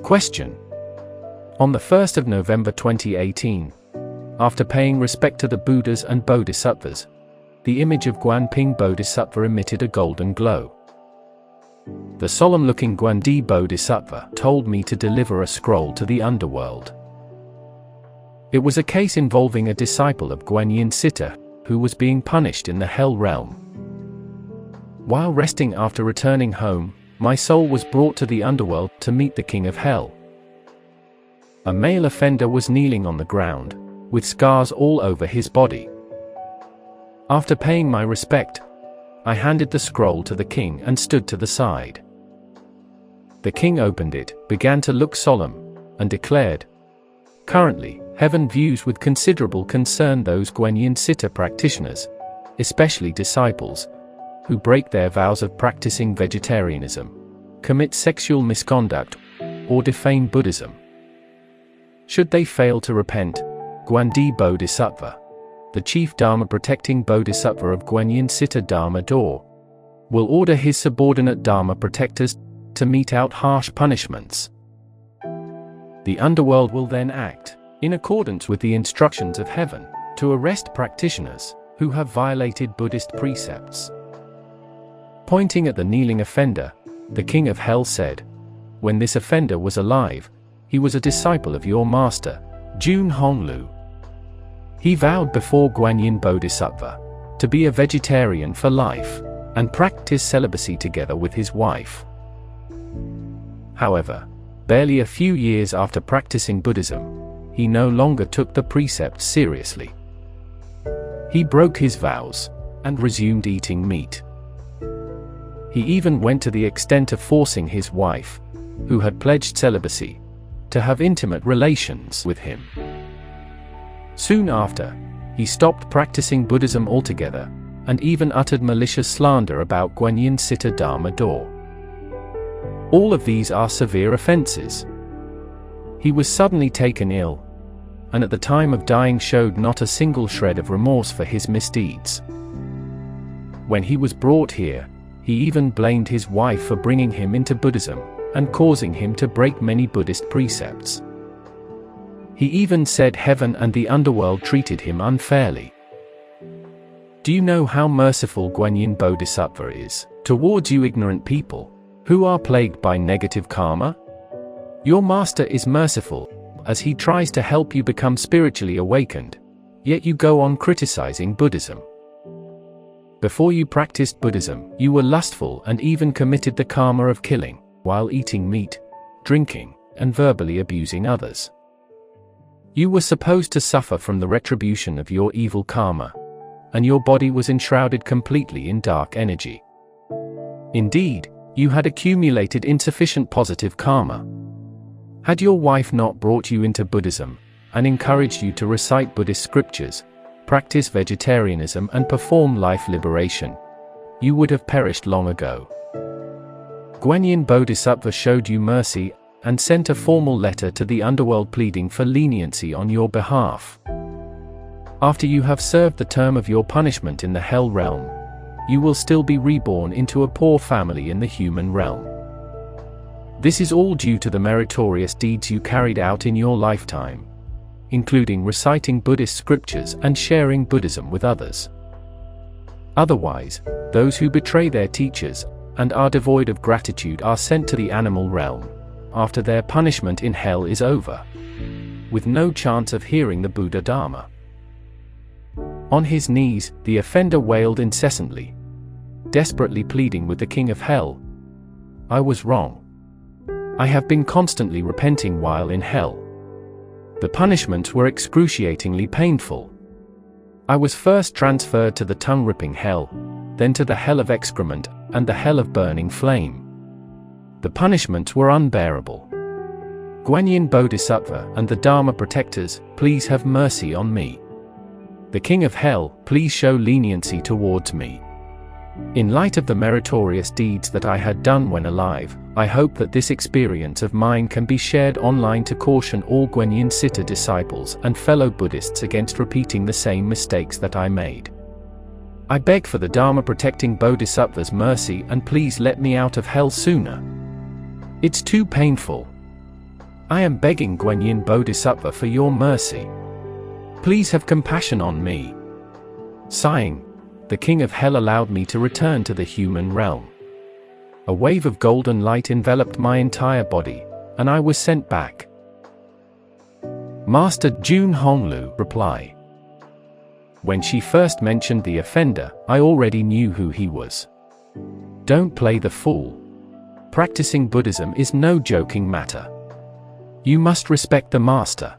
Question. On the 1st of November 2018, after paying respect to the Buddhas and Bodhisattvas, the image of Guan Bodhisattva emitted a golden glow. The solemn-looking Guan Bodhisattva told me to deliver a scroll to the underworld. It was a case involving a disciple of Yin Citta, who was being punished in the hell realm. While resting after returning home, my soul was brought to the underworld to meet the king of hell. A male offender was kneeling on the ground, with scars all over his body. After paying my respect, I handed the scroll to the king and stood to the side. The king opened it, began to look solemn, and declared, "Currently, heaven views with considerable concern those Yin Citta practitioners, especially disciples, who break their vows of practicing vegetarianism, commit sexual misconduct, or defame Buddhism. Should they fail to repent, Guan Bodhisattva, the chief Dharma-protecting Bodhisattva of Yin Citta Dharma door, will order his subordinate Dharma protectors to mete out harsh punishments. The underworld will then act, in accordance with the instructions of heaven, to arrest practitioners who have violated Buddhist precepts." Pointing at the kneeling offender, the king of hell said, "When this offender was alive, he was a disciple of your master, Jun Hong Lu. He vowed before Guanyin Bodhisattva to be a vegetarian for life, and practice celibacy together with his wife. However, barely a few years after practicing Buddhism, he no longer took the precepts seriously. He broke his vows, and resumed eating meat. He even went to the extent of forcing his wife, who had pledged celibacy, to have intimate relations with him. Soon after, he stopped practicing Buddhism altogether, and even uttered malicious slander about Yin Citta Dharma door. All of these are severe offenses. He was suddenly taken ill, and at the time of dying showed not a single shred of remorse for his misdeeds. When he was brought here, he even blamed his wife for bringing him into Buddhism, and causing him to break many Buddhist precepts. He even said heaven and the underworld treated him unfairly. Do you know how merciful Guanyin Bodhisattva is towards you ignorant people, who are plagued by negative karma? Your master is merciful, as he tries to help you become spiritually awakened, yet you go on criticizing Buddhism. Before you practiced Buddhism, you were lustful and even committed the karma of killing, while eating meat, drinking, and verbally abusing others. You were supposed to suffer from the retribution of your evil karma, and your body was enshrouded completely in dark energy. Indeed, you had accumulated insufficient positive karma. Had your wife not brought you into Buddhism, and encouraged you to recite Buddhist scriptures, practice vegetarianism and perform life liberation, you would have perished long ago. Guanyin Bodhisattva showed you mercy, and sent a formal letter to the underworld pleading for leniency on your behalf. After you have served the term of your punishment in the hell realm, you will still be reborn into a poor family in the human realm. This is all due to the meritorious deeds you carried out in your lifetime, including reciting Buddhist scriptures and sharing Buddhism with others. Otherwise, those who betray their teachers and are devoid of gratitude are sent to the animal realm, after their punishment in hell is over, with no chance of hearing the Buddha Dharma. On his knees, the offender wailed incessantly, desperately pleading with the king of hell, "I was wrong. I have been constantly repenting while in hell. The punishments were excruciatingly painful. I was first transferred to the tongue-ripping hell, then to the hell of excrement, and the hell of burning flame. The punishments were unbearable. Guanyin Bodhisattva and the Dharma protectors, please have mercy on me. The king of hell, please show leniency towards me. In light of the meritorious deeds that I had done when alive, I hope that this experience of mine can be shared online to caution all Yin Citta disciples and fellow Buddhists against repeating the same mistakes that I made. I beg for the Dharma protecting Bodhisattva's mercy and please let me out of hell sooner. It's too painful. I am begging Guanyin Bodhisattva for your mercy. Please have compassion on me." Sighing, the king of hell allowed me to return to the human realm. A wave of golden light enveloped my entire body, and I was sent back. Master Jun Hong Lu reply. When she first mentioned the offender, I already knew who he was. Don't play the fool. Practicing Buddhism is no joking matter. You must respect the master.